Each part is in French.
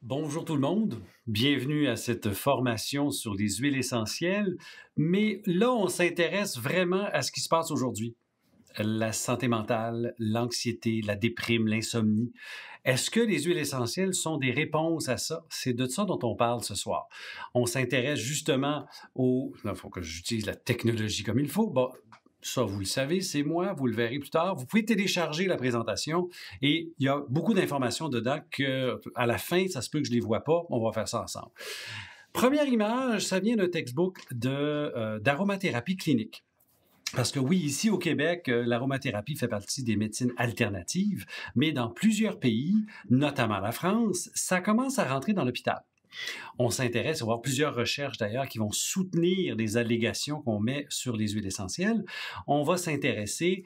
Bonjour tout le monde, bienvenue à cette formation sur les huiles essentielles. Mais là, on s'intéresse vraiment à ce qui se passe aujourd'hui. La santé mentale, l'anxiété, la déprime, l'insomnie. Est-ce que les huiles essentielles sont des réponses à ça? C'est de ça dont on parle ce soir. On s'intéresse justement au... Il faut que j'utilise la technologie comme il faut. Bon, ça, vous le savez, c'est moi, vous le verrez plus tard. Vous pouvez télécharger la présentation et il y a beaucoup d'informations dedans que, à la fin, ça se peut que je ne les vois pas. On va faire ça ensemble. Première image, ça vient d'un textbook d'aromathérapie clinique. Parce que oui, ici au Québec, l'aromathérapie fait partie des médecines alternatives, mais dans plusieurs pays, notamment la France, ça commence à rentrer dans l'hôpital. On s'intéresse, on va voir plusieurs recherches d'ailleurs qui vont soutenir les allégations qu'on met sur les huiles essentielles. On va s'intéresser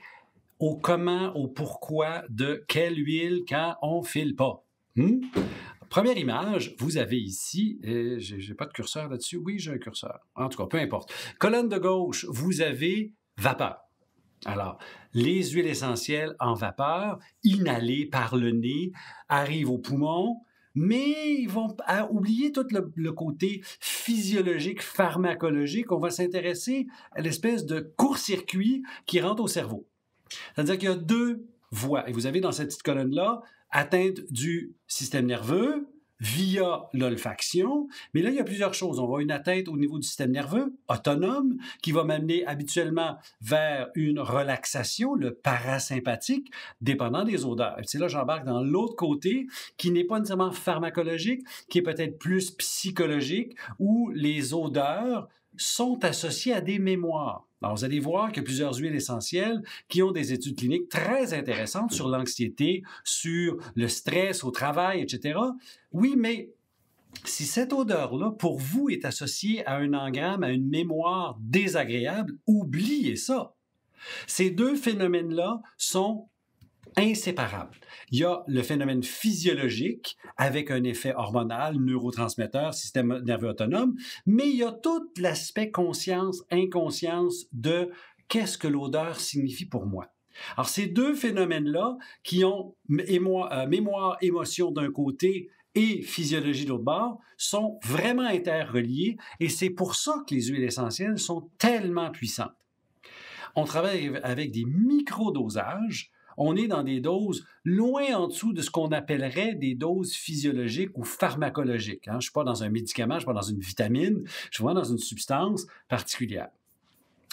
au comment, au pourquoi de quelle huile quand on file pas. Première image, vous avez ici, j'ai pas de curseur là-dessus, oui j'ai un curseur, en tout cas peu importe. Colonne de gauche, vous avez vapeur. Alors, les huiles essentielles en vapeur, inhalées par le nez, arrivent aux poumons, mais ils vont oublier tout le côté physiologique, pharmacologique. On va s'intéresser à l'espèce de court-circuit qui rentre au cerveau. C'est-à-dire qu'il y a deux voies. Et vous avez dans cette petite colonne-là atteinte du système nerveux via l'olfaction. Mais là, il y a plusieurs choses. On va avoir une atteinte au niveau du système nerveux autonome qui va m'amener habituellement vers une relaxation, le parasympathique, dépendant des odeurs. C'est là j'embarque dans l'autre côté qui n'est pas nécessairement pharmacologique, qui est peut-être plus psychologique, où les odeurs sont associées à des mémoires. Alors, vous allez voir qu'il y a plusieurs huiles essentielles qui ont des études cliniques très intéressantes sur l'anxiété, sur le stress au travail, etc. Oui, mais si cette odeur-là, pour vous, est associée à un engramme, à une mémoire désagréable, oubliez ça. Ces deux phénomènes-là sont inséparables. Il y a le phénomène physiologique avec un effet hormonal, neurotransmetteur, système nerveux autonome, mais il y a tout l'aspect conscience, inconscience de qu'est-ce que l'odeur signifie pour moi. Alors, ces deux phénomènes-là qui ont mémoire, émotion d'un côté et physiologie de l'autre bord sont vraiment interreliés et c'est pour ça que les huiles essentielles sont tellement puissantes. On travaille avec des microdosages. On est dans des doses loin en dessous de ce qu'on appellerait des doses physiologiques ou pharmacologiques. Je ne suis pas dans un médicament, je ne suis pas dans une vitamine, je suis vraiment dans une substance particulière.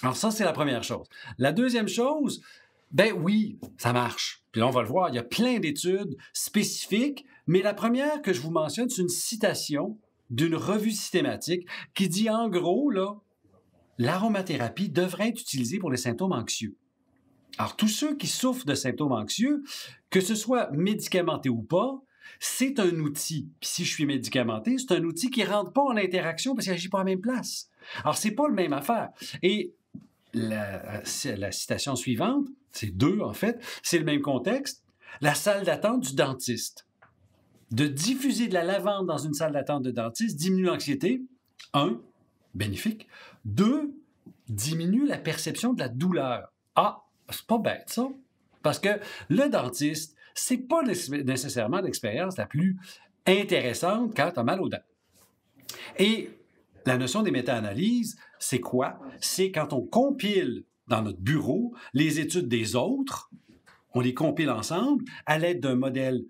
Alors ça, c'est la première chose. La deuxième chose, ben oui, ça marche. Puis là, on va le voir, il y a plein d'études spécifiques, mais la première que je vous mentionne, c'est une citation d'une revue systématique qui dit en gros, là, l'aromathérapie devrait être utilisée pour les symptômes anxieux. Alors, tous ceux qui souffrent de symptômes anxieux, que ce soit médicamenté ou pas, c'est un outil. Puis si je suis médicamenté, c'est un outil qui ne rentre pas en interaction parce qu'il n'agit pas à la même place. Alors, c'est pas la même affaire. Et la citation suivante, c'est deux en fait, c'est le même contexte. La salle d'attente du dentiste. De diffuser de la lavande dans une salle d'attente de dentiste diminue l'anxiété. 1, bénéfique. 2, diminue la perception de la douleur. Ah, c'est pas bête, ça. Parce que le dentiste, c'est pas nécessairement l'expérience la plus intéressante quand tu as mal aux dents. Et la notion des méta-analyses, c'est quoi? C'est quand on compile dans notre bureau les études des autres, on les compile ensemble à l'aide d'un modèle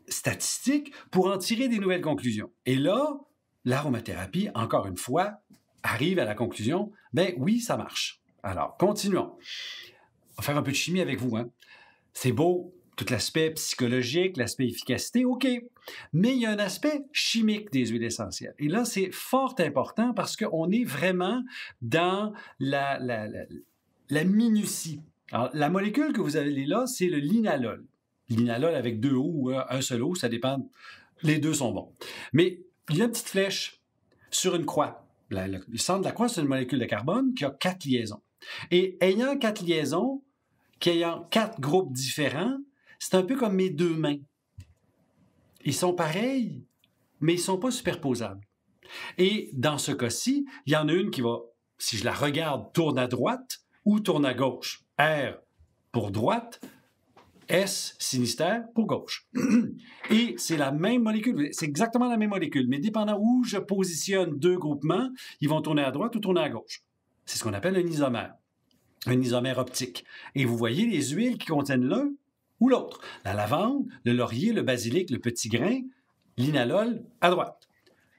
statistique pour en tirer des nouvelles conclusions. Et là, l'aromathérapie, encore une fois, arrive à la conclusion, ben oui, ça marche. Alors, continuons. On va faire un peu de chimie avec vous. C'est beau, tout l'aspect psychologique, l'aspect efficacité, OK. Mais il y a un aspect chimique des huiles essentielles. Et là, c'est fort important parce qu'on est vraiment dans la minutie. Alors, la molécule que vous avez là, c'est le linalol. Linalol avec 2 O ou un seul O, ça dépend. Les deux sont bons. Mais il y a une petite flèche sur une croix. Le centre de la croix, c'est une molécule de carbone qui a 4 liaisons. Et ayant 4 liaisons, ayant 4 groupes différents, c'est un peu comme mes deux mains. Ils sont pareils, mais ils ne sont pas superposables. Et dans ce cas-ci, il y en a une qui va, si je la regarde, tourne à droite ou tourne à gauche. R pour droite, S sinistère pour gauche. Et c'est la même molécule, c'est exactement la même molécule, mais dépendant où je positionne deux groupements, ils vont tourner à droite ou tourner à gauche. C'est ce qu'on appelle un isomère optique. Et vous voyez les huiles qui contiennent l'un ou l'autre. La lavande, le laurier, le basilic, le petit grain, l'inalol à droite.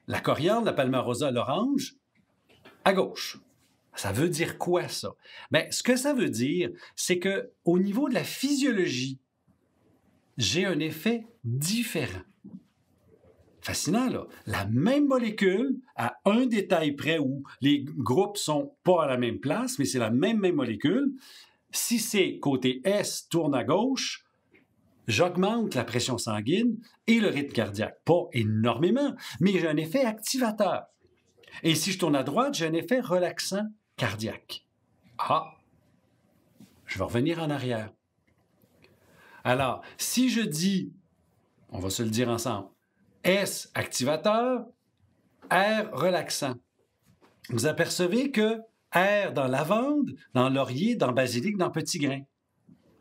La coriandre, la palmarosa, l'orange à gauche. Ça veut dire quoi, ça? Bien, ce que ça veut dire, c'est qu'au niveau de la physiologie, j'ai un effet différent. Fascinant, là. La même molécule, à un détail près où les groupes sont pas à la même place, mais c'est la même molécule. Si c'est côté S tourne à gauche, j'augmente la pression sanguine et le rythme cardiaque. Pas énormément, mais j'ai un effet activateur. Et si je tourne à droite, j'ai un effet relaxant cardiaque. Ah! Je vais revenir en arrière. Alors, si je dis, on va se le dire ensemble, S activateur, R relaxant. Vous apercevez que R dans lavande, dans laurier, dans basilic, dans petit grain.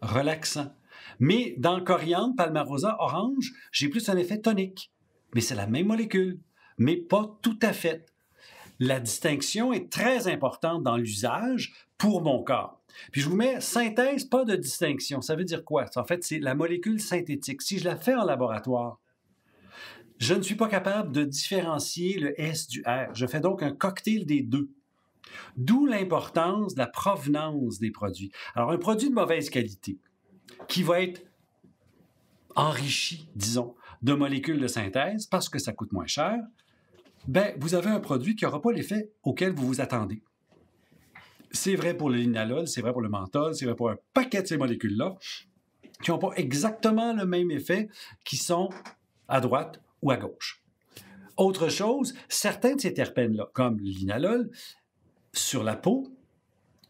Relaxant. Mais dans coriandre, palmarosa, orange, j'ai plus un effet tonique. Mais c'est la même molécule, mais pas tout à fait. La distinction est très importante dans l'usage pour mon corps. Puis je vous mets synthèse, pas de distinction. Ça veut dire quoi? En fait, c'est la molécule synthétique. Si je la fais en laboratoire, je ne suis pas capable de différencier le S du R. Je fais donc un cocktail des deux. D'où l'importance de la provenance des produits. Alors, un produit de mauvaise qualité qui va être enrichi, disons, de molécules de synthèse parce que ça coûte moins cher, ben, vous avez un produit qui n'aura pas l'effet auquel vous vous attendez. C'est vrai pour le linalol, c'est vrai pour le menthol, c'est vrai pour un paquet de ces molécules-là qui n'ont pas exactement le même effet, qui sont à droite ou à gauche. Autre chose, certains de ces terpènes-là, comme le linalol, sur la peau,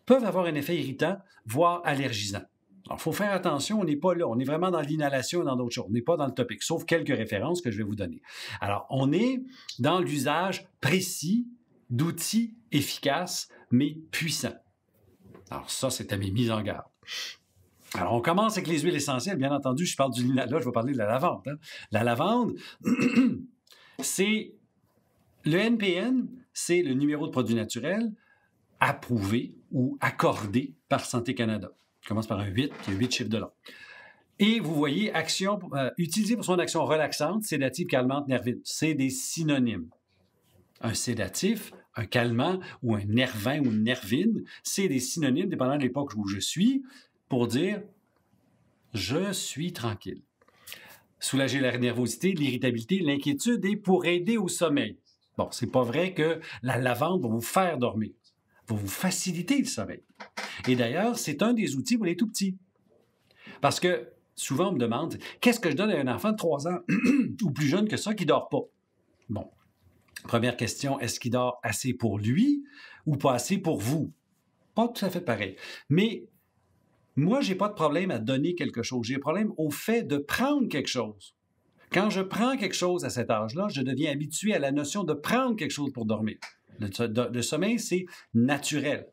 peuvent avoir un effet irritant, voire allergisant. Alors, il faut faire attention, on n'est pas là, on est vraiment dans l'inhalation et dans d'autres choses, on n'est pas dans le topique, sauf quelques références que je vais vous donner. Alors, on est dans l'usage précis d'outils efficaces, mais puissants. Alors ça, c'est à mes mises en garde. Alors, on commence avec les huiles essentielles, bien entendu, je parle du linalol, je vais parler de la lavande. La lavande, c'est le NPN, c'est le numéro de produit naturel approuvé ou accordé par Santé Canada. Il commence par un 8, qui a 8 chiffres de long. Et vous voyez, utilisé pour son action relaxante, sédative, calmante, nervine. C'est des synonymes. Un sédatif, un calmant ou un nervin ou une nervine, c'est des synonymes, dépendant de l'époque où je suis, pour dire « je suis tranquille ». Soulager la nervosité, l'irritabilité, l'inquiétude et pour aider au sommeil. Bon, c'est pas vrai que la lavande va vous faire dormir, va vous faciliter le sommeil. Et d'ailleurs, c'est un des outils pour les tout-petits. Parce que souvent, on me demande, qu'est-ce que je donne à un enfant de 3 ans ou plus jeune que ça qui ne dort pas? Bon, première question, est-ce qu'il dort assez pour lui ou pas assez pour vous? Pas tout à fait pareil. Mais moi, je n'ai pas de problème à donner quelque chose. J'ai un problème au fait de prendre quelque chose. Quand je prends quelque chose à cet âge-là, je deviens habitué à la notion de prendre quelque chose pour dormir. Le sommeil, c'est naturel.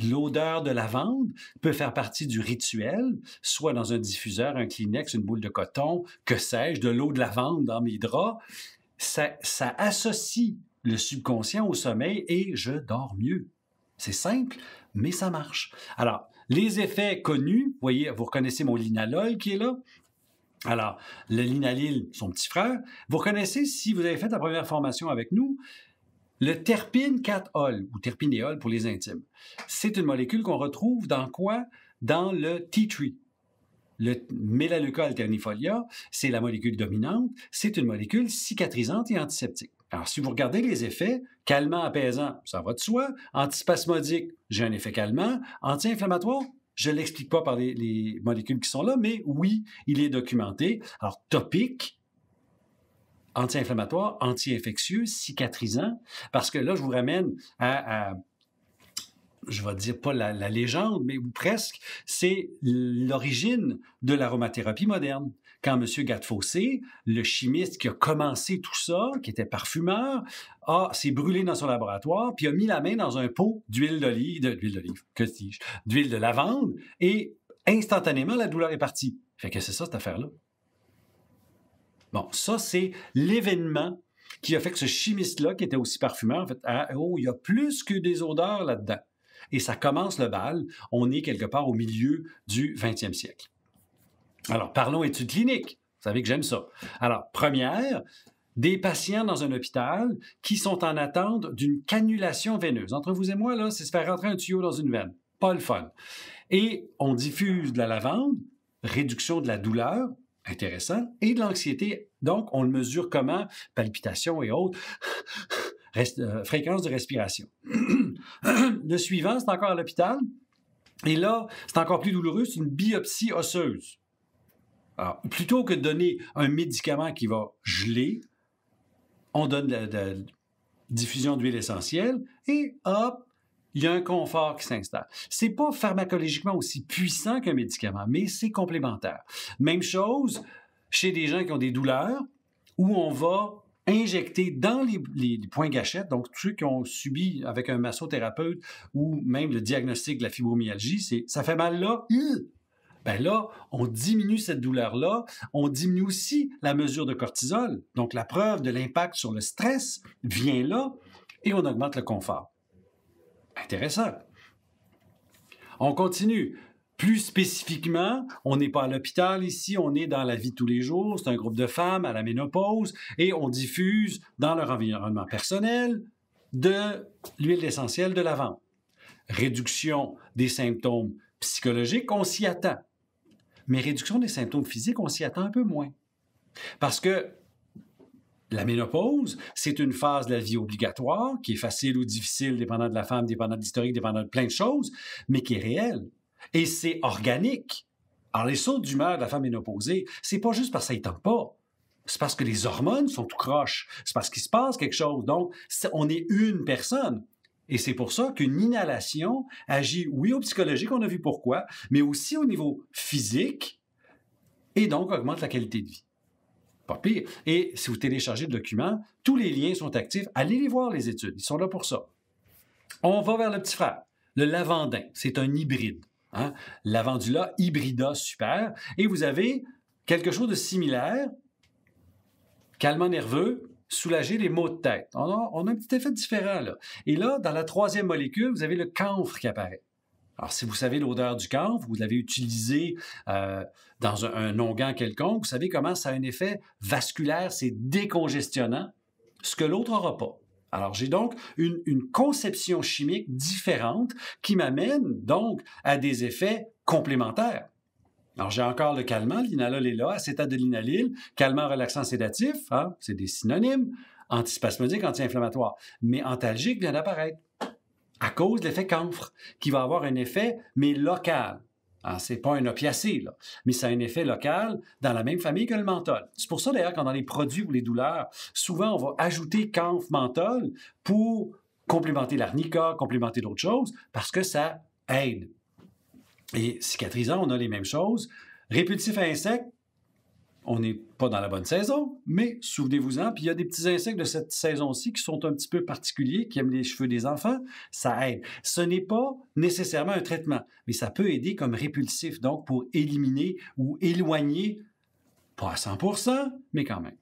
L'odeur de lavande peut faire partie du rituel, soit dans un diffuseur, un Kleenex, une boule de coton, que sais-je, de l'eau de lavande dans mes draps. Ça associe le subconscient au sommeil et je dors mieux. C'est simple, mais ça marche. Alors, les effets connus, vous voyez, vous reconnaissez mon linalol qui est là. Alors, le linalil, son petit frère. Vous reconnaissez, si vous avez fait la première formation avec nous, le terpine 4-ol, ou terpinéol pour les intimes. C'est une molécule qu'on retrouve dans quoi? Dans le tea tree. Le Melaleuca alternifolia, c'est la molécule dominante. C'est une molécule cicatrisante et antiseptique. Alors, si vous regardez les effets, calmant, apaisant, ça va de soi. Antispasmodique, j'ai un effet calmant. Anti-inflammatoire, je ne l'explique pas par les molécules qui sont là, mais oui, il est documenté. Alors, topique, anti-inflammatoire, anti-infectieux, cicatrisant, parce que là, je vous ramène à je vais dire pas la légende, mais presque, c'est l'origine de l'aromathérapie moderne. Quand M. Gattefossé, le chimiste qui a commencé tout ça, qui était parfumeur, s'est brûlé dans son laboratoire, puis a mis la main dans un pot d'huile d'olive, que dis-je, d'huile de lavande, et instantanément, la douleur est partie. Fait que c'est ça, cette affaire-là. Bon, ça, c'est l'événement qui a fait que ce chimiste-là, qui était aussi parfumeur, en fait, il y a plus que des odeurs là-dedans. Et ça commence le bal. On est quelque part au milieu du 20e siècle. Alors, parlons études cliniques. Vous savez que j'aime ça. Alors, première, des patients dans un hôpital qui sont en attente d'une cannulation veineuse. Entre vous et moi, là, c'est se faire rentrer un tuyau dans une veine. Pas le fun. Et on diffuse de la lavande, réduction de la douleur, intéressant, et de l'anxiété. Donc, on le mesure comment? Palpitations et autres. Fréquence de respiration. Le suivant, c'est encore à l'hôpital. Et là, c'est encore plus douloureux, c'est une biopsie osseuse. Alors, plutôt que de donner un médicament qui va geler, on donne de la diffusion d'huile essentielle et hop, il y a un confort qui s'installe. C'est pas pharmacologiquement aussi puissant qu'un médicament, mais c'est complémentaire. Même chose chez des gens qui ont des douleurs où on va injecter dans les points gâchettes, donc ceux qui ont subi avec un massothérapeute ou même le diagnostic de la fibromyalgie, ça fait mal là, ben là, on diminue cette douleur-là, on diminue aussi la mesure de cortisol. Donc, la preuve de l'impact sur le stress vient là et on augmente le confort. Intéressant. On continue. Plus spécifiquement, on n'est pas à l'hôpital ici, on est dans la vie de tous les jours. C'est un groupe de femmes à la ménopause et on diffuse dans leur environnement personnel de l'huile essentielle de lavande. Réduction des symptômes psychologiques, on s'y attend. Mais réduction des symptômes physiques, on s'y attend un peu moins. Parce que la ménopause, c'est une phase de la vie obligatoire qui est facile ou difficile, dépendant de la femme, dépendant de l'historique, dépendant de plein de choses, mais qui est réelle. Et c'est organique. Alors, les sautes d'humeur de la femme ménopausée, c'est pas juste parce que ça ne tente pas. C'est parce que les hormones sont tout croches. C'est parce qu'il se passe quelque chose. Donc, on est une personne. Et c'est pour ça qu'une inhalation agit, oui, au psychologique, on a vu pourquoi, mais aussi au niveau physique, et donc augmente la qualité de vie. Pas pire. Et si vous téléchargez le document, tous les liens sont actifs. Allez les voir, les études. Ils sont là pour ça. On va vers le petit frère. Le lavandin, c'est un hybride. Hein? Lavandula hybrida super. Et vous avez quelque chose de similaire, calmant nerveux, soulager les maux de tête. On a un petit effet différent, là. Et là, dans la troisième molécule, vous avez le camphre qui apparaît. Alors, si vous savez l'odeur du camphre, vous l'avez utilisé dans un onguent quelconque, vous savez comment ça a un effet vasculaire, c'est décongestionnant, ce que l'autre n'aura pas. Alors, j'ai donc une conception chimique différente qui m'amène donc à des effets complémentaires. Alors, j'ai encore le calmant, l'inalol est là, acétadélinalyle, calmant, relaxant, sédatif, hein, c'est des synonymes, antispasmodique, anti-inflammatoire. Mais antalgique vient d'apparaître à cause de l'effet camphre, qui va avoir un effet, mais local. Ce n'est pas un opiacé, là, mais ça a un effet local dans la même famille que le menthol. C'est pour ça, d'ailleurs, quand dans les produits pour les douleurs, souvent, on va ajouter camphre-menthol pour complémenter l'arnica, complémenter d'autres choses, parce que ça aide. Et cicatrisant, on a les mêmes choses. Répulsif à insectes, on n'est pas dans la bonne saison, mais souvenez-vous-en, puis il y a des petits insectes de cette saison-ci qui sont un petit peu particuliers, qui aiment les cheveux des enfants, ça aide. Ce n'est pas nécessairement un traitement, mais ça peut aider comme répulsif, donc pour éliminer ou éloigner, pas à 100%, mais quand même.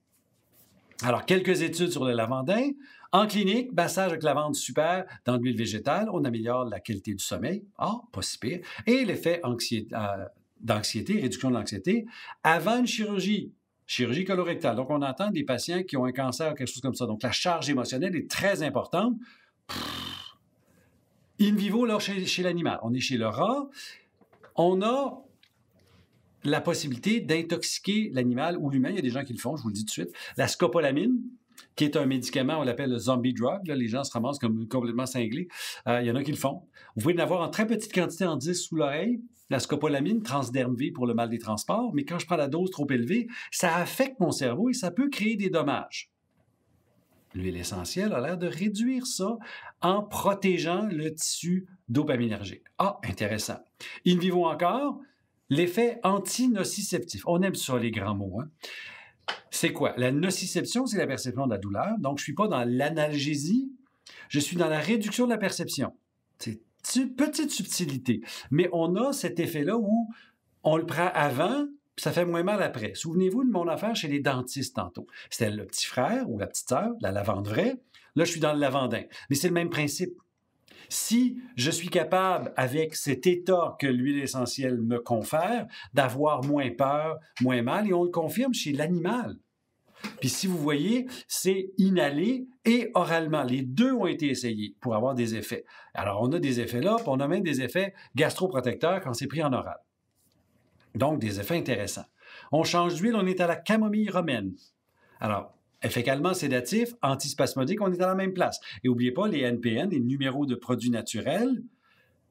Alors, quelques études sur le lavandin. En clinique, massage avec lavande super dans l'huile végétale, on améliore la qualité du sommeil. Pas si pire. Et l'effet d'anxiété, réduction de l'anxiété, avant une chirurgie colorectale. Donc, on entend des patients qui ont un cancer ou quelque chose comme ça. Donc, la charge émotionnelle est très importante. In vivo, là, chez l'animal. On est chez le rat. On a la possibilité d'intoxiquer l'animal ou l'humain. Il y a des gens qui le font, je vous le dis tout de suite. La scopolamine, qui est un médicament, on l'appelle le zombie drug. Là, les gens se ramassent comme complètement cinglés. Il y en a qui le font. Vous pouvez l'avoir en très petite quantité, en 10 sous l'oreille. La scopolamine, Transderm V pour le mal des transports. Mais quand je prends la dose trop élevée, ça affecte mon cerveau et ça peut créer des dommages. L'huile essentielle a l'air de réduire ça en protégeant le tissu dopaminergique. Intéressant. In vivo encore, l'effet anti-nociceptif. On aime ça, les grands mots, hein? C'est quoi? La nociception, c'est la perception de la douleur. Donc, je ne suis pas dans l'analgésie, je suis dans la réduction de la perception. C'est une petite subtilité. Mais on a cet effet-là où on le prend avant, puis ça fait moins mal après. Souvenez-vous de mon affaire chez les dentistes tantôt. C'était le petit frère ou la petite sœur, la lavande vraie. Là, je suis dans le lavandin. Mais c'est le même principe. Si je suis capable, avec cet état que l'huile essentielle me confère, d'avoir moins peur, moins mal, et on le confirme chez l'animal. Puis si vous voyez, c'est inhalé et oralement. Les deux ont été essayés pour avoir des effets. Alors, on a des effets là, puis on a même des effets gastroprotecteurs quand c'est pris en oral. Donc, des effets intéressants. On change d'huile, on est à la camomille romaine. Alors, effet calmant, sédatif, antispasmodique, on est à la même place. Et n'oubliez pas, les NPN, les numéros de produits naturels,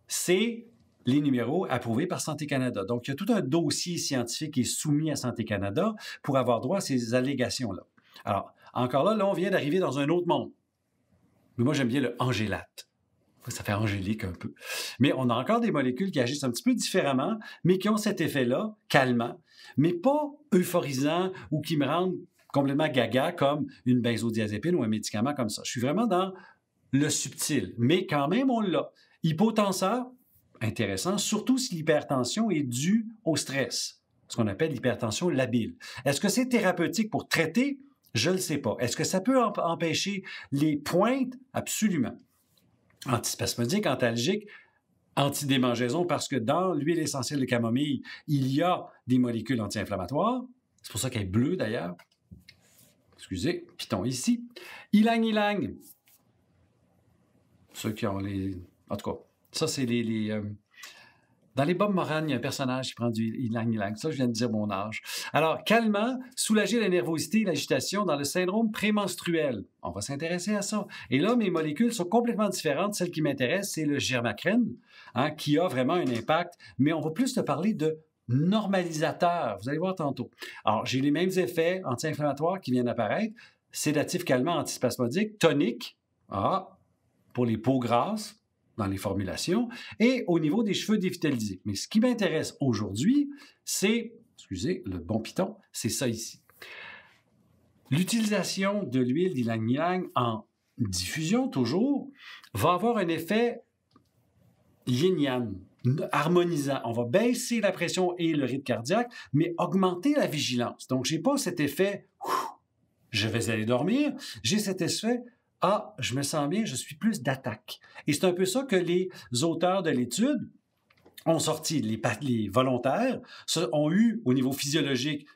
c'est les numéros approuvés par Santé Canada. Donc, il y a tout un dossier scientifique qui est soumis à Santé Canada pour avoir droit à ces allégations-là. Alors, encore là, on vient d'arriver dans un autre monde. Mais moi, j'aime bien le angélate. Ça fait angélique un peu. Mais on a encore des molécules qui agissent un petit peu différemment, mais qui ont cet effet-là, calmant, mais pas euphorisant ou qui me rendent complètement gaga comme une benzodiazépine ou un médicament comme ça. Je suis vraiment dans le subtil, mais quand même, on l'a. Hypotenseur, intéressant, surtout si l'hypertension est due au stress, ce qu'on appelle l'hypertension labile. Est-ce que c'est thérapeutique pour traiter? Je ne le sais pas. Est-ce que ça peut empêcher les pointes? Absolument. Antispasmodique, antalgique, antidémangeaison, parce que dans l'huile essentielle de camomille, il y a des molécules anti-inflammatoires. C'est pour ça qu'elle est bleue, d'ailleurs. Excusez, piton ici. Ylang-ylang. Ceux qui ont les... En tout cas, ça, c'est dans les Bob Moran, il y a un personnage qui prend du ylang-ylang. Ça, je viens de dire mon âge. Alors, calmant, soulager la nervosité et l'agitation dans le syndrome prémenstruel. On va s'intéresser à ça. Et là, mes molécules sont complètement différentes. Celle qui m'intéresse, c'est le germacrène, qui a vraiment un impact. Mais on va plus te parler de normalisateur. Vous allez voir tantôt. Alors, j'ai les mêmes effets anti-inflammatoires qui viennent apparaître. Sédatif, calmant, antispasmodique, tonique, pour les peaux grasses, dans les formulations, et au niveau des cheveux dévitalisés. Mais ce qui m'intéresse aujourd'hui, c'est, excusez, le bon piton, c'est ça ici. L'utilisation de l'huile d'ylang-ylang en diffusion, toujours, va avoir un effet yin-yang, harmonisant. On va baisser la pression et le rythme cardiaque, mais augmenter la vigilance. Donc, je n'ai pas cet effet « je vais aller dormir », j'ai cet effet « je me sens bien, je suis plus d'attaque ». Et c'est un peu ça que les auteurs de l'étude ont sorti. Les volontaires ont eu, au niveau physiologique,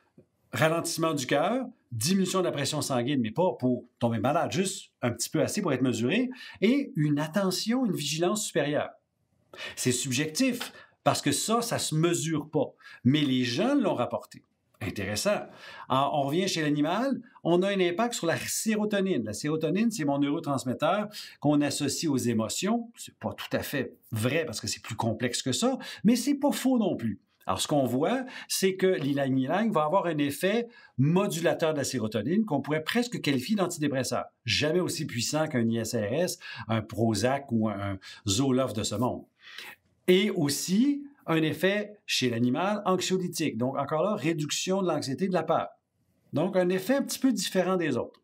ralentissement du cœur, diminution de la pression sanguine, mais pas pour tomber malade, juste un petit peu assez pour être mesuré, et une attention, une vigilance supérieure. C'est subjectif, parce que ça ne se mesure pas. Mais les gens l'ont rapporté. Intéressant. On revient chez l'animal, on a un impact sur la sérotonine. La sérotonine, c'est mon neurotransmetteur qu'on associe aux émotions. C'est pas tout à fait vrai parce que c'est plus complexe que ça, mais c'est pas faux non plus. Alors, ce qu'on voit, c'est que l'ylang-ylang va avoir un effet modulateur de la sérotonine qu'on pourrait presque qualifier d'antidépresseur. Jamais aussi puissant qu'un ISRS, un Prozac ou un Zoloft de ce monde. Et aussi, un effet chez l'animal anxiolytique. Donc, encore là, réduction de l'anxiété, de la peur. Donc, un effet un petit peu différent des autres.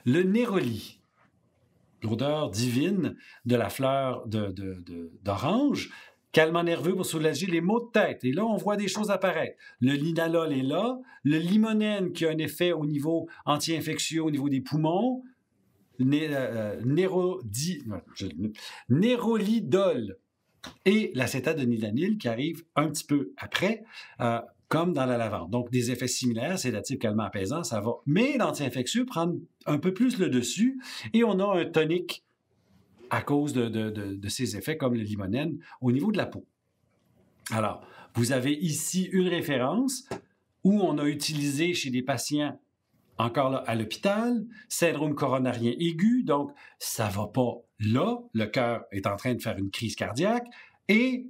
Le néroli, l'odeur divine de la fleur d'orange, calmant nerveux pour soulager les maux de tête. Et là, on voit des choses apparaître. Le linalol est là. Le limonène qui a un effet au niveau anti-infectieux, au niveau des poumons. Nérolidol et l'acétate de nilanil qui arrive un petit peu après, comme dans la lavande. Donc, des effets similaires, sédatif, calmant, apaisant, ça va. Mais l'anti-infectieux prend un peu plus le dessus et on a un tonique à cause de ces effets comme le limonène au niveau de la peau. Alors, vous avez ici une référence où on a utilisé chez des patients encore là, à l'hôpital, syndrome coronarien aigu, donc ça ne va pas là, le cœur est en train de faire une crise cardiaque, et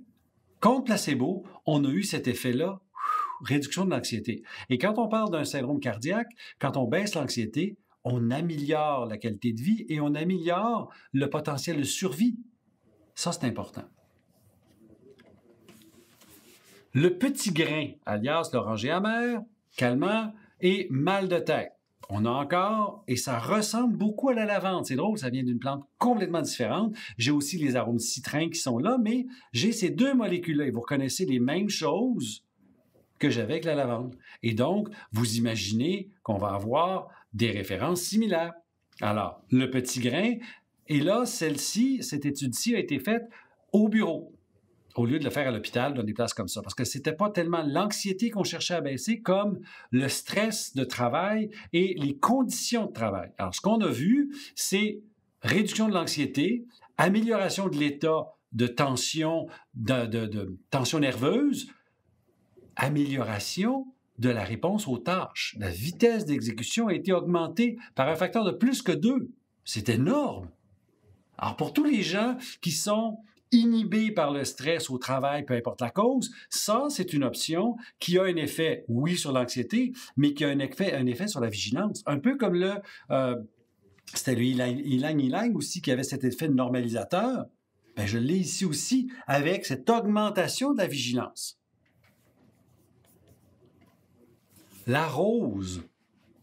contre placebo, on a eu cet effet-là, réduction de l'anxiété. Et quand on parle d'un syndrome cardiaque, quand on baisse l'anxiété, on améliore la qualité de vie et on améliore le potentiel de survie. Ça, c'est important. Le petit grain, alias l'oranger amer, calmant, et mal de tête. On a encore, et ça ressemble beaucoup à la lavande. C'est drôle, ça vient d'une plante complètement différente. J'ai aussi les arômes citrins qui sont là, mais j'ai ces deux molécules-là. Et vous reconnaissez les mêmes choses que j'avais avec la lavande. Et donc, vous imaginez qu'on va avoir des références similaires. Alors, le petit grain, et là, cette étude-ci a été faite au bureau, au lieu de le faire à l'hôpital, dans des places comme ça. Parce que c'était pas tellement l'anxiété qu'on cherchait à baisser comme le stress de travail et les conditions de travail. Alors, ce qu'on a vu, c'est réduction de l'anxiété, amélioration de l'état de tension, de tension nerveuse, amélioration de la réponse aux tâches. La vitesse d'exécution a été augmentée par un facteur de plus que 2. C'est énorme. Alors, pour tous les gens qui sont inhibés par le stress au travail, peu importe la cause, ça, c'est une option qui a un effet, oui, sur l'anxiété, mais qui a un effet sur la vigilance. Un peu comme c'était le ylang-ylang aussi qui avait cet effet de normalisateur. Bien, je l'ai ici aussi avec cette augmentation de la vigilance. La rose,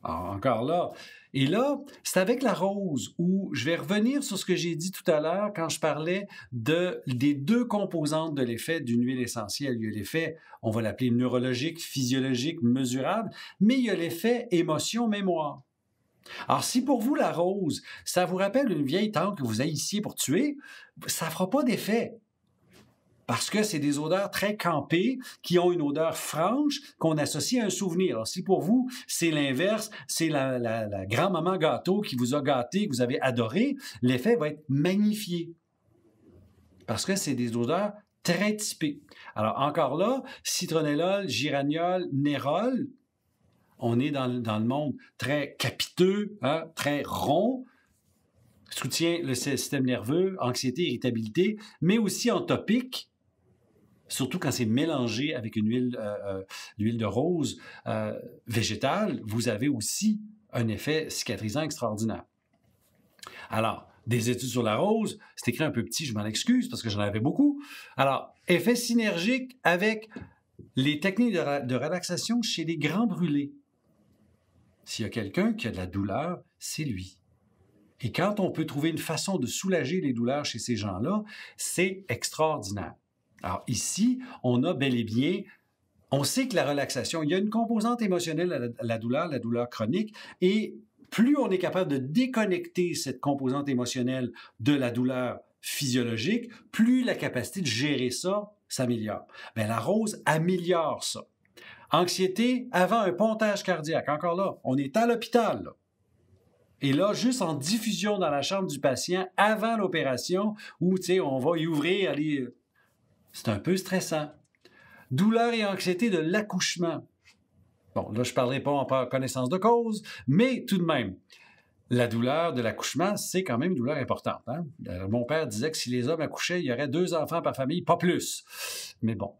alors, encore là. Et là, c'est avec la rose où je vais revenir sur ce que j'ai dit tout à l'heure quand je parlais des deux composantes de l'effet d'une huile essentielle. Il y a l'effet, on va l'appeler neurologique, physiologique, mesurable, mais il y a l'effet émotion-mémoire. Alors, si pour vous, la rose, ça vous rappelle une vieille tante que vous haïssiez pour tuer, ça ne fera pas d'effet. Parce que c'est des odeurs très campées, qui ont une odeur franche qu'on associe à un souvenir. Alors, si pour vous, c'est l'inverse, c'est la grand-maman gâteau qui vous a gâté, que vous avez adoré, l'effet va être magnifié. Parce que c'est des odeurs très typées. Alors, encore là, citronnellol, géraniol, nérol, on est dans le monde très capiteux, hein, très rond, soutient le système nerveux, anxiété, irritabilité, mais aussi en topique, surtout quand c'est mélangé avec une huile de rose végétale, vous avez aussi un effet cicatrisant extraordinaire. Alors, des études sur la rose, c'est écrit un peu petit, je m'en excuse parce que j'en avais beaucoup. Alors, effet synergique avec les techniques de relaxation chez les grands brûlés. S'il y a quelqu'un qui a de la douleur, c'est lui. Et quand on peut trouver une façon de soulager les douleurs chez ces gens-là, c'est extraordinaire. Alors ici, on a bel et bien, on sait que la relaxation, il y a une composante émotionnelle à la douleur chronique, et plus on est capable de déconnecter cette composante émotionnelle de la douleur physiologique, plus la capacité de gérer ça s'améliore. Bien, la rose améliore ça. Anxiété avant un pontage cardiaque. Encore là, on est à l'hôpital, là. Et là, juste en diffusion dans la chambre du patient avant l'opération, où, tu sais, on va y ouvrir, aller... C'est un peu stressant. Douleur et anxiété de l'accouchement. Bon, là, je ne parlerai pas en connaissance de cause, mais tout de même, la douleur de l'accouchement, c'est quand même une douleur importante. Hein? Mon père disait que si les hommes accouchaient, il y aurait 2 enfants par famille, pas plus. Mais bon,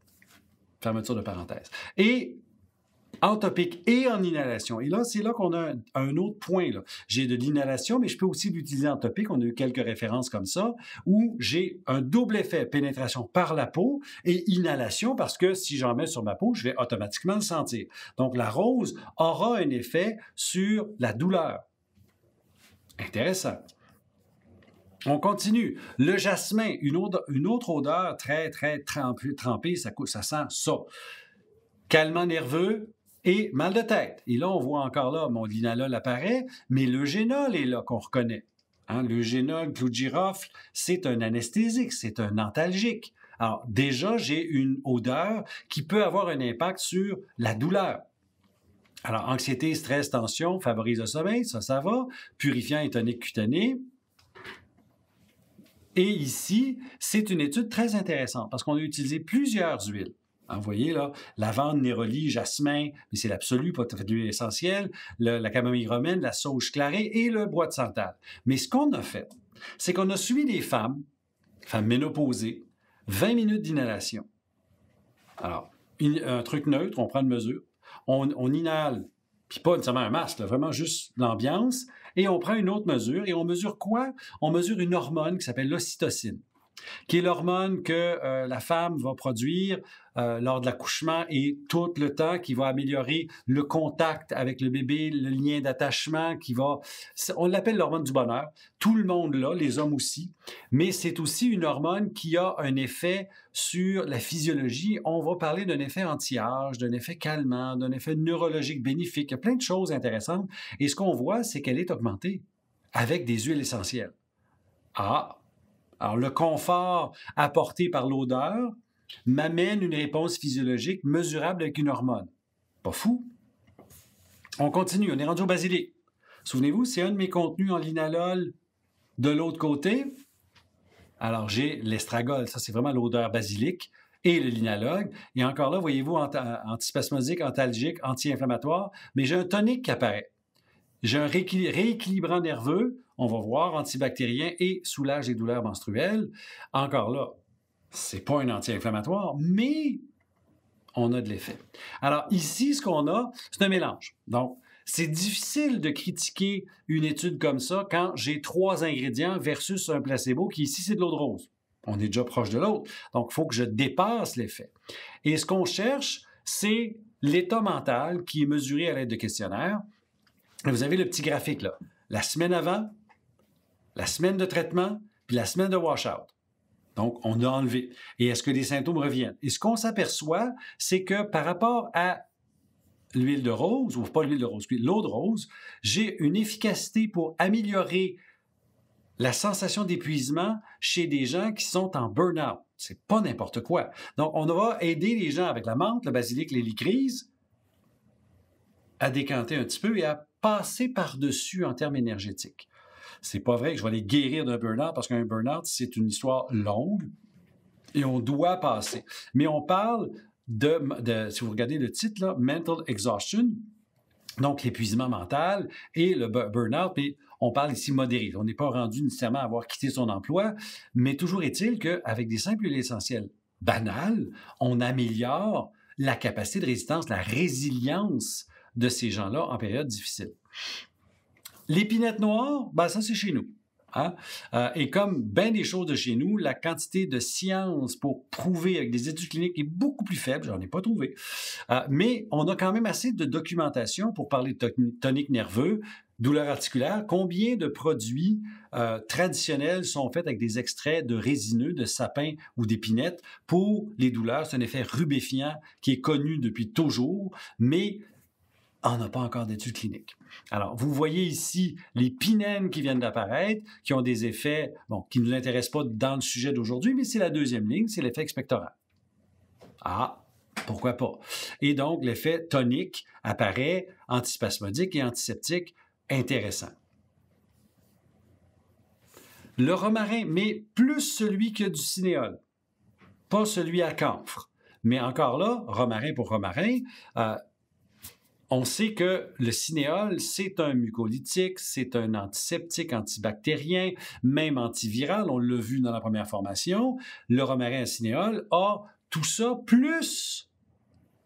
fermeture de parenthèse. Et en topique et en inhalation. Et là, c'est là qu'on a un autre point, là. J'ai de l'inhalation, mais je peux aussi l'utiliser en topique. On a eu quelques références comme ça, où j'ai un double effet, pénétration par la peau et inhalation, parce que si j'en mets sur ma peau, je vais automatiquement le sentir. Donc, la rose aura un effet sur la douleur. Intéressant. On continue. Le jasmin, une autre odeur très, très trempée, ça sent ça. Calmant nerveux et mal de tête. Et là, on voit encore là, mon linalol apparaît, mais l'eugénol est là qu'on reconnaît. Hein, l'eugénol, clou de girofle, c'est un anesthésique, c'est un antalgique. Alors, déjà, j'ai une odeur qui peut avoir un impact sur la douleur. Alors, anxiété, stress, tension favorise le sommeil, ça va. Purifiant et tonique cutané. Et ici, c'est une étude très intéressante parce qu'on a utilisé plusieurs huiles. Vous voyez là, lavande, néroli, jasmin, mais c'est l'absolu, pas tout à fait l'huile essentielle, la camomille romaine, la sauge clarée et le bois de santal. Mais ce qu'on a fait, c'est qu'on a suivi des femmes ménopausées, 20 minutes d'inhalation. Alors, un truc neutre, on prend une mesure, on inhale, puis pas nécessairement un masque, là, vraiment juste l'ambiance, et on prend une autre mesure, et on mesure quoi? On mesure une hormone qui s'appelle l'ocytocine. qui est l'hormone que la femme va produire lors de l'accouchement et tout le temps, qui va améliorer le contact avec le bébé, le lien d'attachement, on l'appelle l'hormone du bonheur. Tout le monde l'a, les hommes aussi, mais c'est aussi une hormone qui a un effet sur la physiologie. On va parler d'un effet anti-âge, d'un effet calmant, d'un effet neurologique bénéfique. Il y a plein de choses intéressantes. Et ce qu'on voit, c'est qu'elle est augmentée avec des huiles essentielles. Alors le confort apporté par l'odeur m'amène une réponse physiologique mesurable avec une hormone. Pas fou? On continue, on est rendu au basilic. Souvenez-vous, c'est un de mes contenus en linalol de l'autre côté. Alors j'ai l'estragol, ça c'est vraiment l'odeur basilic, et le linalogue. Et encore là, voyez-vous, antispasmodique, antalgique, anti-inflammatoire, mais j'ai un tonique qui apparaît. J'ai un rééquilibrant nerveux, on va voir, antibactérien et soulage les douleurs menstruelles. Encore là, c'est pas un anti-inflammatoire, mais on a de l'effet. Alors ici, ce qu'on a, c'est un mélange. Donc, c'est difficile de critiquer une étude comme ça quand j'ai 3 ingrédients versus un placebo qui ici, c'est de l'eau de rose. On est déjà proche de l'autre. Donc, il faut que je dépasse l'effet. Et ce qu'on cherche, c'est l'état mental qui est mesuré à l'aide de questionnaires. Vous avez le petit graphique là. La semaine avant, la semaine de traitement, puis la semaine de washout. Donc, on a enlevé. Et est-ce que les symptômes reviennent? Et ce qu'on s'aperçoit, c'est que par rapport à l'huile de rose, ou pas l'huile de rose, l'eau de rose, j'ai une efficacité pour améliorer la sensation d'épuisement chez des gens qui sont en burn-out. C'est pas n'importe quoi. Donc, on va aider les gens avec la menthe, le basilic, l'hélicryse à décanter un petit peu et à passer par-dessus en termes énergétiques. C'est pas vrai que je vais les guérir d'un burn-out parce qu'un burn-out, c'est une histoire longue et on doit passer. Mais on parle si vous regardez le titre, là, Mental Exhaustion, donc l'épuisement mental et le burn-out, mais on parle ici modéré. On n'est pas rendu nécessairement à avoir quitté son emploi, mais toujours est-il qu'avec des simples huiles essentielles banales, on améliore la capacité de résistance, la résilience de ces gens-là en période difficile. L'épinette noire, ben ça, c'est chez nous. Hein? Et comme bien des choses de chez nous, la quantité de science pour prouver avec des études cliniques est beaucoup plus faible. J'en ai pas trouvé. Mais on a quand même assez de documentation pour parler de tonique nerveux, douleur articulaire. Combien de produits traditionnels sont faits avec des extraits de résineux, de sapin ou d'épinette pour les douleurs? C'est un effet rubéfiant qui est connu depuis toujours, mais on n'a pas encore d'études cliniques. Alors, vous voyez ici les pinènes qui viennent d'apparaître, qui ont des effets, qui ne nous intéressent pas dans le sujet d'aujourd'hui, mais c'est la deuxième ligne, c'est l'effet expectoral. Pourquoi pas? Et donc, l'effet tonique apparaît, antispasmodique et antiseptique, intéressant. Le romarin, mais plus celui qui a du cinéole, pas celui à camphre. Mais encore là, romarin pour romarin, on sait que le cinéole, c'est un mucolytique, c'est un antiseptique, antibactérien, même antiviral, on l'a vu dans la première formation. Le romarin à cinéole a tout ça, plus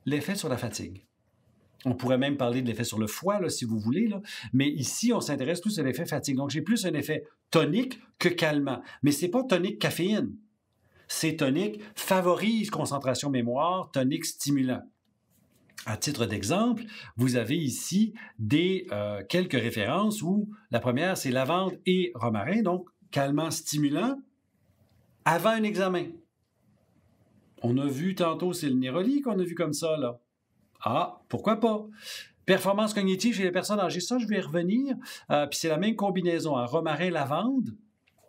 l'effet sur la fatigue. On pourrait même parler de l'effet sur le foie, là, si vous voulez, là. Mais ici, on s'intéresse plus à l'effet fatigue. Donc, j'ai plus un effet tonique que calmant. Mais ce n'est pas tonique caféine. C'est tonique favorise concentration mémoire, tonique stimulant. À titre d'exemple, vous avez ici quelques références où la première, c'est lavande et romarin, donc calmant, stimulant, avant un examen. On a vu tantôt, c'est le Neroli qu'on a vu comme ça, là. Pourquoi pas? Performance cognitive chez les personnes âgées, ça, je vais y revenir. Puis c'est la même combinaison, romarin, lavande.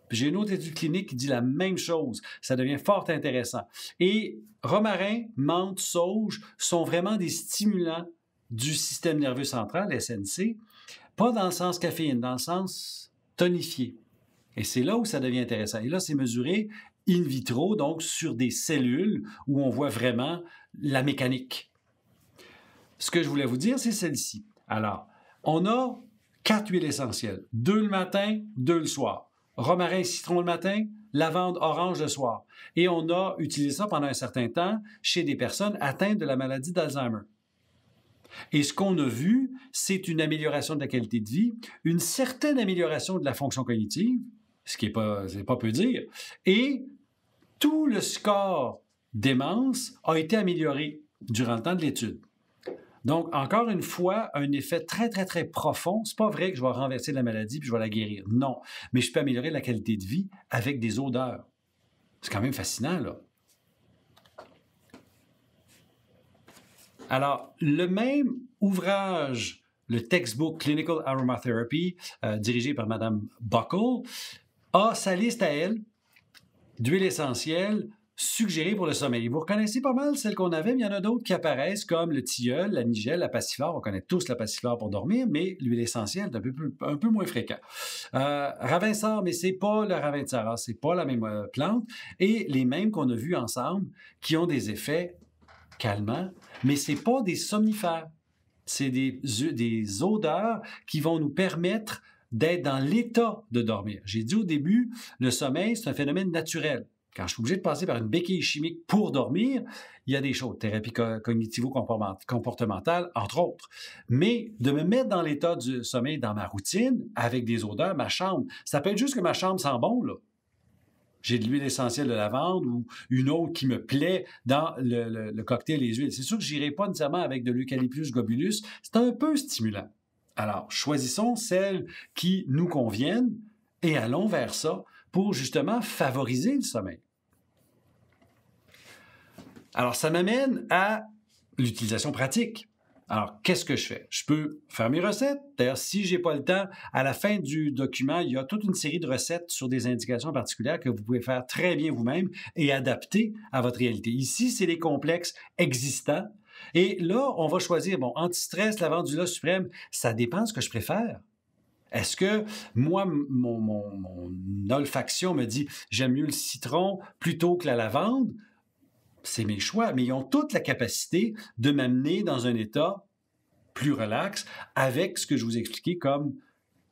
Puis j'ai une autre étude clinique qui dit la même chose. Ça devient fort intéressant. Et romarin, menthe, sauge sont vraiment des stimulants du système nerveux central, SNC, pas dans le sens caféine, dans le sens tonifié. Et c'est là où ça devient intéressant. Et là, c'est mesuré in vitro, donc sur des cellules où on voit vraiment la mécanique. Ce que je voulais vous dire, c'est celle-ci. Alors, on a 4 huiles essentielles. 2 le matin, 2 le soir. Romarin et citron le matin, lavande orange le soir. Et on a utilisé ça pendant un certain temps chez des personnes atteintes de la maladie d'Alzheimer. Et ce qu'on a vu, c'est une amélioration de la qualité de vie, une certaine amélioration de la fonction cognitive, ce qui n'est pas peu dire, et tout le score démence a été amélioré durant le temps de l'étude. Donc, encore une fois, un effet très, très, très profond. C'est pas vrai que je vais renverser la maladie puis je vais la guérir. Non. Mais je peux améliorer la qualité de vie avec des odeurs. C'est quand même fascinant, là. Alors, le même ouvrage, le textbook Clinical Aromatherapy, dirigé par Mme Buckle, a sa liste à elle d'huiles essentielles suggérées pour le sommeil. Vous reconnaissez pas mal celles qu'on avait, mais il y en a d'autres qui apparaissent comme le tilleul, la nigelle, la passiflore. On connaît tous la passiflore pour dormir, mais l'huile essentielle est un peu moins fréquent. Ravensart, mais c'est pas le ravin de Sarah, c'est pas la même plante. Et les mêmes qu'on a vus ensemble qui ont des effets calmants, mais c'est pas des somnifères. C'est des odeurs qui vont nous permettre d'être dans l'état de dormir. J'ai dit au début, le sommeil, c'est un phénomène naturel. Quand je suis obligé de passer par une béquille chimique pour dormir, il y a des choses, thérapie cognitivo-comportementale, entre autres. Mais de me mettre dans l'état du sommeil dans ma routine, avec des odeurs, ma chambre, ça peut être juste que ma chambre sent bon, là. J'ai de l'huile essentielle de lavande ou une autre qui me plaît dans le cocktail des huiles. C'est sûr que je n'irai pas nécessairement avec de l'Eucalyptus globulus. C'est un peu stimulant. Alors, choisissons celles qui nous conviennent et allons vers ça pour justement favoriser le sommeil. Alors, ça m'amène à l'utilisation pratique. Alors, qu'est-ce que je fais? Je peux faire mes recettes. D'ailleurs, si je n'ai pas le temps, à la fin du document, il y a toute une série de recettes sur des indications particulières que vous pouvez faire très bien vous-même et adapter à votre réalité. Ici, c'est les complexes existants. Et là, on va choisir, anti-stress, lavandula suprême, ça dépend de ce que je préfère. Est-ce que moi, mon olfaction me dit j'aime mieux le citron plutôt que la lavande? C'est mes choix, mais ils ont toute la capacité de m'amener dans un état plus relax avec ce que je vous ai expliqué comme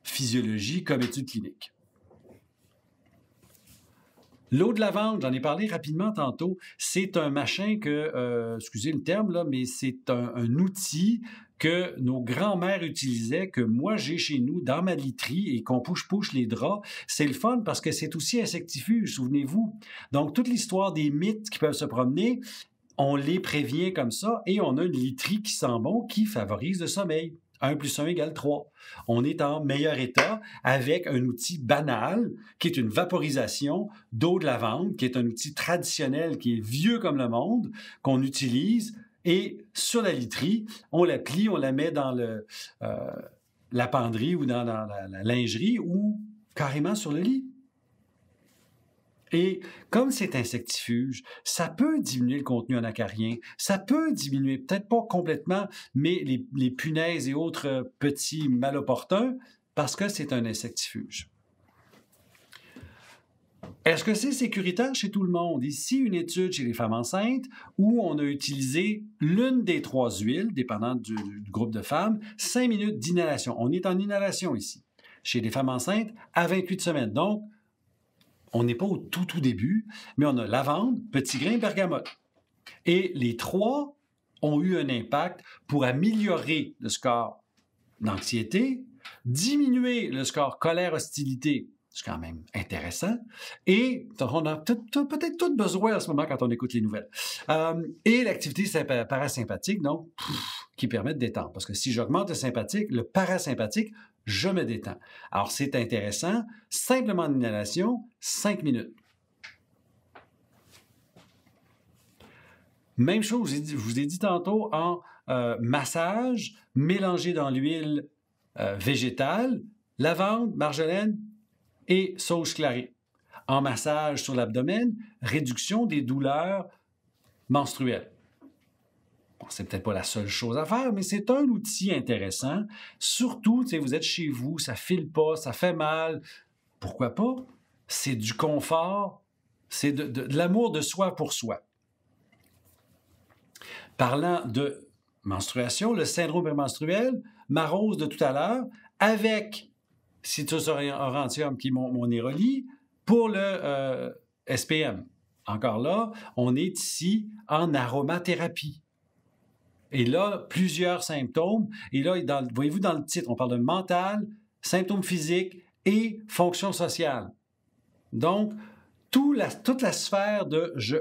physiologie, comme étude clinique. L'eau de lavande, j'en ai parlé rapidement tantôt, c'est un machin que, excusez le terme, là, mais c'est un outil que nos grands-mères utilisaient, que moi j'ai chez nous dans ma literie et qu'on push les draps. C'est le fun parce que c'est aussi insectifuge, souvenez-vous. Donc, toute l'histoire des mythes qui peuvent se promener, on les prévient comme ça et on a une literie qui sent bon, qui favorise le sommeil. 1 + 1 = 3. On est en meilleur état avec un outil banal qui est une vaporisation d'eau de lavande, qui est un outil traditionnel qui est vieux comme le monde, qu'on utilise. Et sur la literie, on la plie, on la met dans la penderie ou dans la lingerie ou carrément sur le lit. Et comme c'est insectifuge, ça peut diminuer le contenu en acarien, ça peut diminuer, peut-être pas complètement, mais les punaises et autres petits malopportuns, parce que c'est un insectifuge. Est-ce que c'est sécuritaire chez tout le monde? Ici, une étude chez les femmes enceintes où on a utilisé l'une des 3 huiles, dépendant du groupe de femmes, 5 minutes d'inhalation. On est en inhalation ici, chez les femmes enceintes à 28 semaines. Donc, on n'est pas au tout début, mais on a lavande, petit grain, bergamote. Et les 3 ont eu un impact pour améliorer le score d'anxiété, diminuer le score colère-hostilité, c'est quand même intéressant, et on a peut-être tout besoin en ce moment quand on écoute les nouvelles. Et l'activité parasympathique, donc, qui permet de détendre. Parce que si j'augmente le parasympathique, je me détends. Alors, c'est intéressant. Simplement en inhalation, 5 minutes. Même chose, je vous ai dit tantôt, en massage, mélangé dans l'huile végétale, lavande, marjolaine et sauge clarée. En massage sur l'abdomen, réduction des douleurs menstruelles. Bon, c'est peut-être pas la seule chose à faire, mais c'est un outil intéressant. Surtout, vous êtes chez vous, ça file pas, ça fait mal. Pourquoi pas? C'est du confort, c'est de l'amour de soi pour soi. Parlant de menstruation, le syndrome prémenstruel, ma rose de tout à l'heure, avec Citrus aurantium, qui est mon néroli, pour le SPM. Encore là, on est ici en aromathérapie. Et là, plusieurs symptômes. Et là, voyez-vous dans le titre, on parle de mental, symptômes physiques et fonction sociale. Donc, toute la sphère de « je »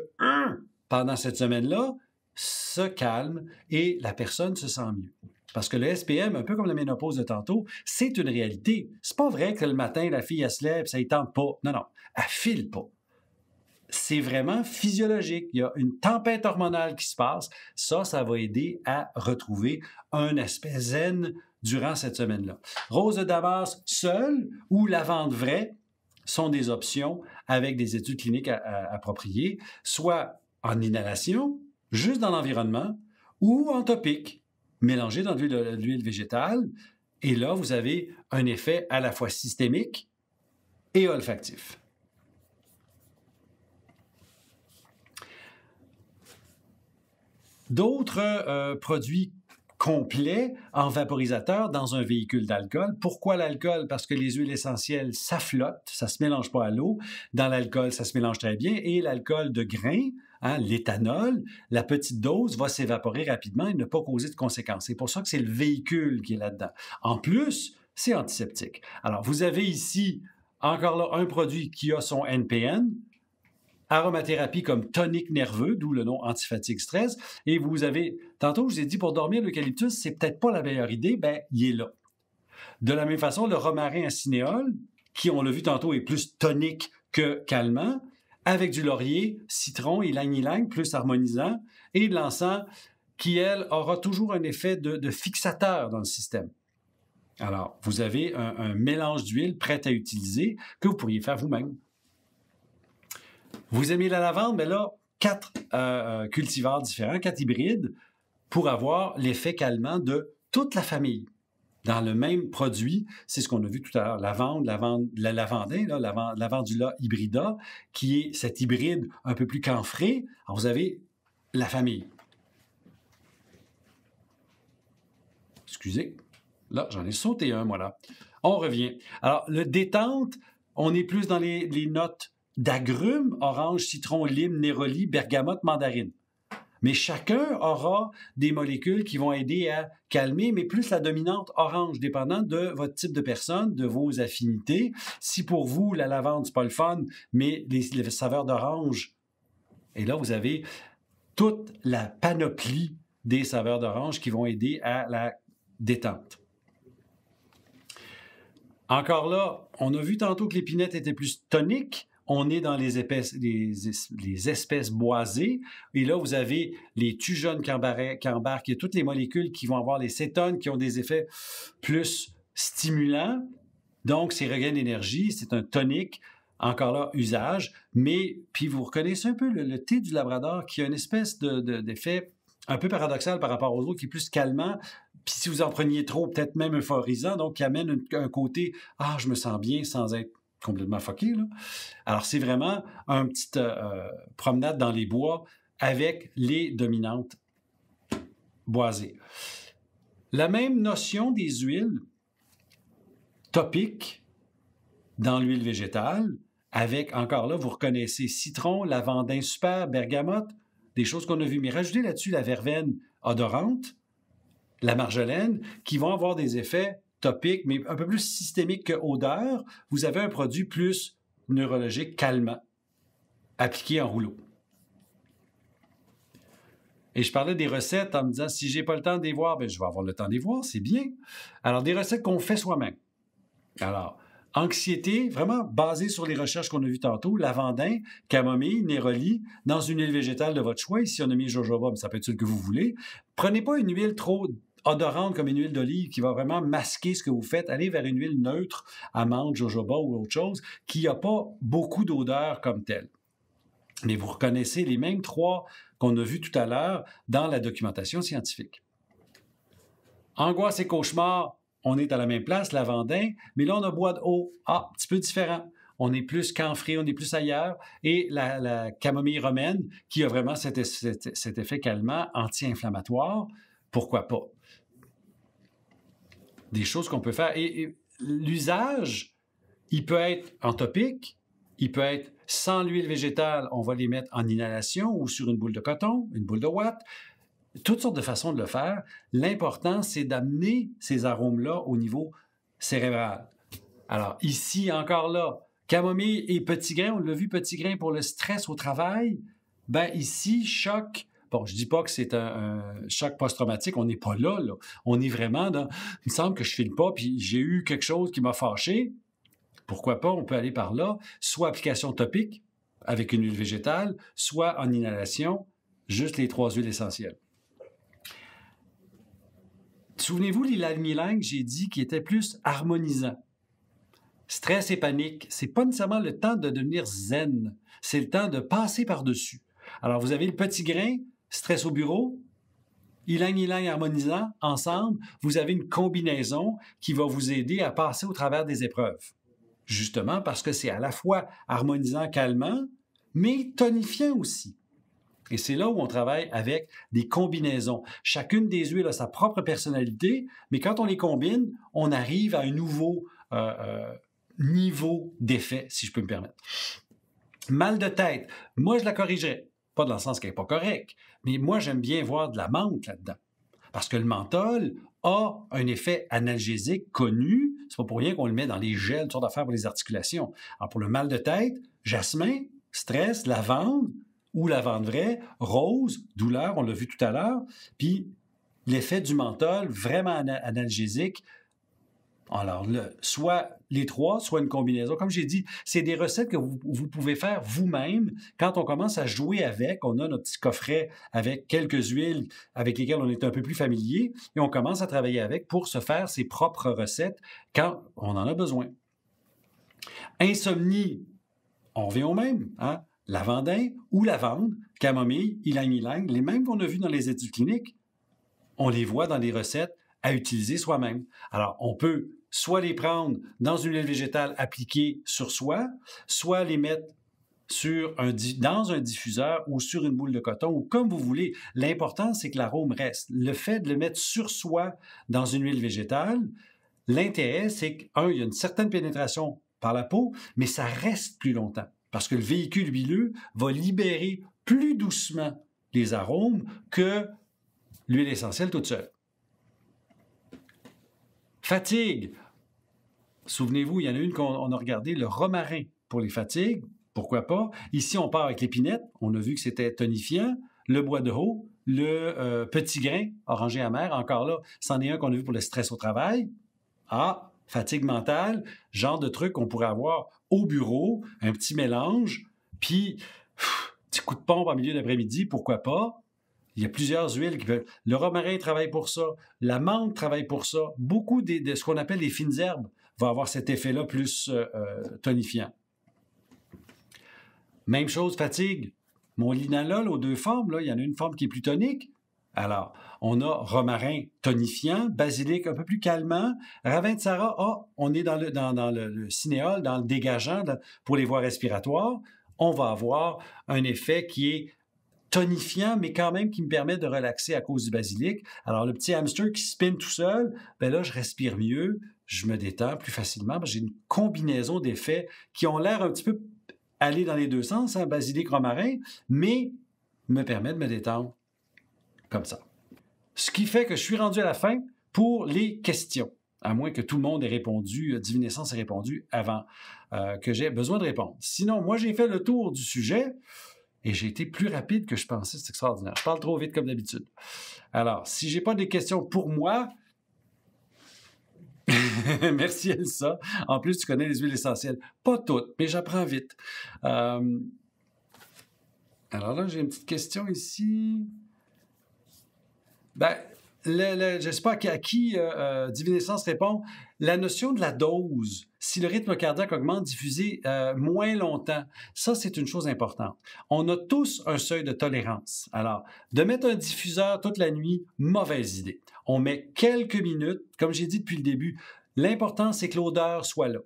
pendant cette semaine-là se calme et la personne se sent mieux. Parce que le SPM, un peu comme la ménopause de tantôt, c'est une réalité. C'est pas vrai que le matin, la fille, elle se lève, ça ne tente pas. Non, non, elle file pas. C'est vraiment physiologique. Il y a une tempête hormonale qui se passe. Ça va aider à retrouver un aspect zen durant cette semaine-là. Rose de Damas seule ou lavande vraie sont des options avec des études cliniques appropriées, soit en inhalation, juste dans l'environnement, ou en topique, mélangé dans de l'huile végétale. Et là, vous avez un effet à la fois systémique et olfactif. D'autres produits complets en vaporisateur dans un véhicule d'alcool. Pourquoi l'alcool? Parce que les huiles essentielles, ça flotte, ça ne se mélange pas à l'eau. Dans l'alcool, ça se mélange très bien. Et l'alcool de grain, l'éthanol, la petite dose va s'évaporer rapidement et ne pas causer de conséquences. C'est pour ça que c'est le véhicule qui est là-dedans. En plus, c'est antiseptique. Alors, vous avez ici, encore là, un produit qui a son NPN, aromathérapie comme tonique nerveux, d'où le nom antifatigue stress. Et vous avez, tantôt je vous ai dit pour dormir, l'eucalyptus, c'est peut-être pas la meilleure idée, ben il est là. De la même façon, le romarin à cinéole, qui on l'a vu tantôt est plus tonique que calmant, avec du laurier, citron, ylang-ylang, plus harmonisant, et de l'encens qui, elle, aura toujours un effet de fixateur dans le système. Alors, vous avez un mélange d'huile prêt à utiliser que vous pourriez faire vous-même. Vous aimez la lavande? Mais là, 4 cultivars différents, 4 hybrides, pour avoir l'effet calmant de toute la famille. Dans le même produit, c'est ce qu'on a vu tout à l'heure, la lavandin, la lavandula hybrida, qui est cet hybride un peu plus camphré. Alors, vous avez la famille. Excusez, là, j'en ai sauté un, moi, là. On revient. Alors, le détente, on est plus dans les notes d'agrumes, orange, citron, lime, néroli, bergamote, mandarine. Mais chacun aura des molécules qui vont aider à calmer, mais plus la dominante orange, dépendant de votre type de personne, de vos affinités. Si pour vous, la lavande, c'est pas le fun, mais les saveurs d'orange, et là, vous avez toute la panoplie des saveurs d'orange qui vont aider à la détente. Encore là, on a vu tantôt que l'épinette était plus tonique. On est dans les espèces boisées. Et là, vous avez les tujones qui embarquent. Il y a toutes les molécules qui vont avoir les cétones qui ont des effets plus stimulants. Donc, c'est regain d'énergie. C'est un tonique. Encore là, usage. Mais, puis vous reconnaissez un peu le thé du Labrador qui a une espèce d'effet un peu paradoxal par rapport aux autres, qui est plus calmant. Puis si vous en preniez trop, peut-être même euphorisant, donc qui amène un côté « Ah, je me sens bien » sans être complètement fucké, là. Alors, c'est vraiment une petite promenade dans les bois avec les dominantes boisées. La même notion des huiles topiques dans l'huile végétale, avec, encore là, vous reconnaissez citron, lavandin super, bergamote, des choses qu'on a vues. Mais rajoutez là-dessus la verveine odorante, la marjolaine, qui vont avoir des effets topiques, mais un peu plus systémiques que odeur. Vous avez un produit plus neurologique, calmant, appliqué en rouleau. Et je parlais des recettes en me disant, si j'ai pas le temps de les voir, bien, je vais avoir le temps de les voir, c'est bien. Alors, des recettes qu'on fait soi-même. Alors, anxiété, vraiment basée sur les recherches qu'on a vues tantôt, lavandin, camomille, néroli, dans une huile végétale de votre choix. Ici, on a mis jojoba, mais ça peut être celle que vous voulez. Prenez pas une huile trop odorante comme une huile d'olive qui va vraiment masquer ce que vous faites. Allez vers une huile neutre, amande, jojoba ou autre chose, qui n'a pas beaucoup d'odeur comme telle. Mais vous reconnaissez les mêmes 3 qu'on a vus tout à l'heure dans la documentation scientifique. Angoisse et cauchemar, on est à la même place, lavandin, mais là, on a bois de haut. Ah, un petit peu différent. On est plus camphré, on est plus ailleurs. Et la camomille romaine, qui a vraiment cet effet calmant, anti-inflammatoire, pourquoi pas? Des choses qu'on peut faire. Et l'usage, il peut être en topique, il peut être sans l'huile végétale, on va les mettre en inhalation ou sur une boule de coton, une boule de ouate. Toutes sortes de façons de le faire. L'important, c'est d'amener ces arômes-là au niveau cérébral. Alors, ici, encore là, Camomille et petit grain, on l'a vu, petit grain pour le stress au travail. Ben ici, choc. Bon, je dis pas que c'est un choc post-traumatique, on n'est pas là. On est vraiment dans. Il me semble que je file pas, puis j'ai eu quelque chose qui m'a fâché. Pourquoi pas, on peut aller par là. Soit application topique avec une huile végétale, soit en inhalation, juste les 3 huiles essentielles. Souvenez-vous, l'ilang-ilang, j'ai dit qu'il était plus harmonisant. Stress et panique, c'est pas nécessairement le temps de devenir zen, c'est le temps de passer par-dessus. Alors, vous avez le petit grain, stress au bureau, ylang-ylang harmonisant, ensemble, vous avez une combinaison qui va vous aider à passer au travers des épreuves. Justement parce que c'est à la fois harmonisant, calmant, mais tonifiant aussi. Et c'est là où on travaille avec des combinaisons. Chacune des huiles a sa propre personnalité, mais quand on les combine, on arrive à un nouveau niveau d'effet, si je peux me permettre. Mal de tête, moi je la corrigerais. Pas dans le sens qu'elle n'est pas correcte, mais moi j'aime bien voir de la menthe là-dedans. Parce que le menthol a un effet analgésique connu. C'est pas pour rien qu'on le met dans les gels, toutes sortes d'affaires pour les articulations. Alors pour le mal de tête, jasmin, stress, lavande ou lavande vraie, rose, douleur, on l'a vu tout à l'heure, puis l'effet du menthol vraiment analgésique. Alors, soit les 3, soit une combinaison. Comme j'ai dit, c'est des recettes que vous pouvez faire vous-même. Quand on commence à jouer avec, on a notre petit coffret avec quelques huiles avec lesquelles on est un peu plus familier et on commence à travailler avec pour se faire ses propres recettes quand on en a besoin. Insomnie, on revient au même. Hein? Lavandin ou lavande, camomille, ylang-ylang, les mêmes qu'on a vus dans les études cliniques, on les voit dans les recettes à utiliser soi-même. Alors, on peut soit les prendre dans une huile végétale appliquée sur soi, soit les mettre dans un diffuseur ou sur une boule de coton ou comme vous voulez. L'important, c'est que l'arôme reste. Le fait de le mettre sur soi dans une huile végétale, l'intérêt, c'est qu'un, il y a une certaine pénétration par la peau, mais ça reste plus longtemps parce que le véhicule huileux va libérer plus doucement les arômes que l'huile essentielle toute seule. Fatigue. Souvenez-vous, il y en a une qu'on a regardé, le romarin pour les fatigues. Pourquoi pas? Ici, on part avec l'épinette. On a vu que c'était tonifiant. Le bois de haut, le petit grain, orangé amer. Encore là, c'en est un qu'on a vu pour le stress au travail. Ah, fatigue mentale, genre de truc qu'on pourrait avoir au bureau, un petit mélange, puis petit coup de pompe en milieu d'après-midi, pourquoi pas? Il y a plusieurs huiles qui peuvent. Le romarin travaille pour ça. La menthe travaille pour ça. Beaucoup de ce qu'on appelle les fines herbes vont avoir cet effet-là plus tonifiant. Même chose, fatigue. Mon linalol aux 2 formes, là, il y en a une forme qui est plus tonique. Alors, on a romarin tonifiant, basilic un peu plus calmant, ravensara, on est dans le cinéole, dans le dégageant pour les voies respiratoires. On va avoir un effet qui est tonifiant, mais quand même qui me permet de relaxer à cause du basilic. Alors, le petit hamster qui spinne tout seul, ben là, je respire mieux, je me détends plus facilement. J'ai une combinaison d'effets qui ont l'air un petit peu aller dans les 2 sens, hein, basilic, romarin, mais me permet de me détendre comme ça. Ce qui fait que je suis rendu à la fin pour les questions, à moins que tout le monde ait répondu, Divinescence ait répondu avant que j'ai besoin de répondre. Sinon, moi, j'ai fait le tour du sujet. Et j'ai été plus rapide que je pensais, c'est extraordinaire. Je parle trop vite comme d'habitude. Alors, si j'ai pas des questions pour moi, merci Elsa. En plus, tu connais les huiles essentielles. Pas toutes, mais j'apprends vite. Alors là, j'ai une petite question ici. Ben, je ne sais pas à qui Divinescence répond. La notion de la dose, si le rythme cardiaque augmente, diffuser moins longtemps, ça, c'est une chose importante. On a tous un seuil de tolérance. Alors, de mettre un diffuseur toute la nuit, mauvaise idée. On met quelques minutes, comme j'ai dit depuis le début, l'important, c'est que l'odeur soit là.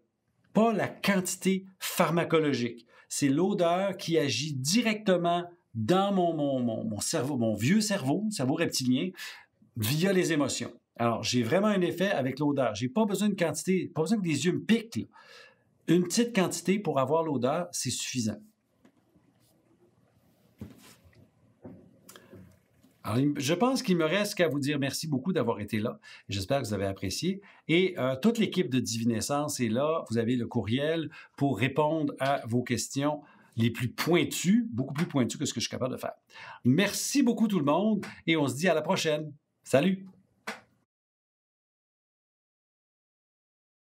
Pas la quantité pharmacologique. C'est l'odeur qui agit directement dans mon cerveau, mon vieux cerveau reptilien, via les émotions. Alors, j'ai vraiment un effet avec l'odeur. J'ai pas besoin de quantité, pas besoin que les yeux me piquent, là. Une petite quantité pour avoir l'odeur, c'est suffisant. Alors, je pense qu'il me reste qu'à vous dire merci beaucoup d'avoir été là. J'espère que vous avez apprécié. Et toute l'équipe de Divinescence est là. Vous avez le courriel pour répondre à vos questions les plus pointues, beaucoup plus pointues que ce que je suis capable de faire. Merci beaucoup tout le monde et on se dit à la prochaine. Salut!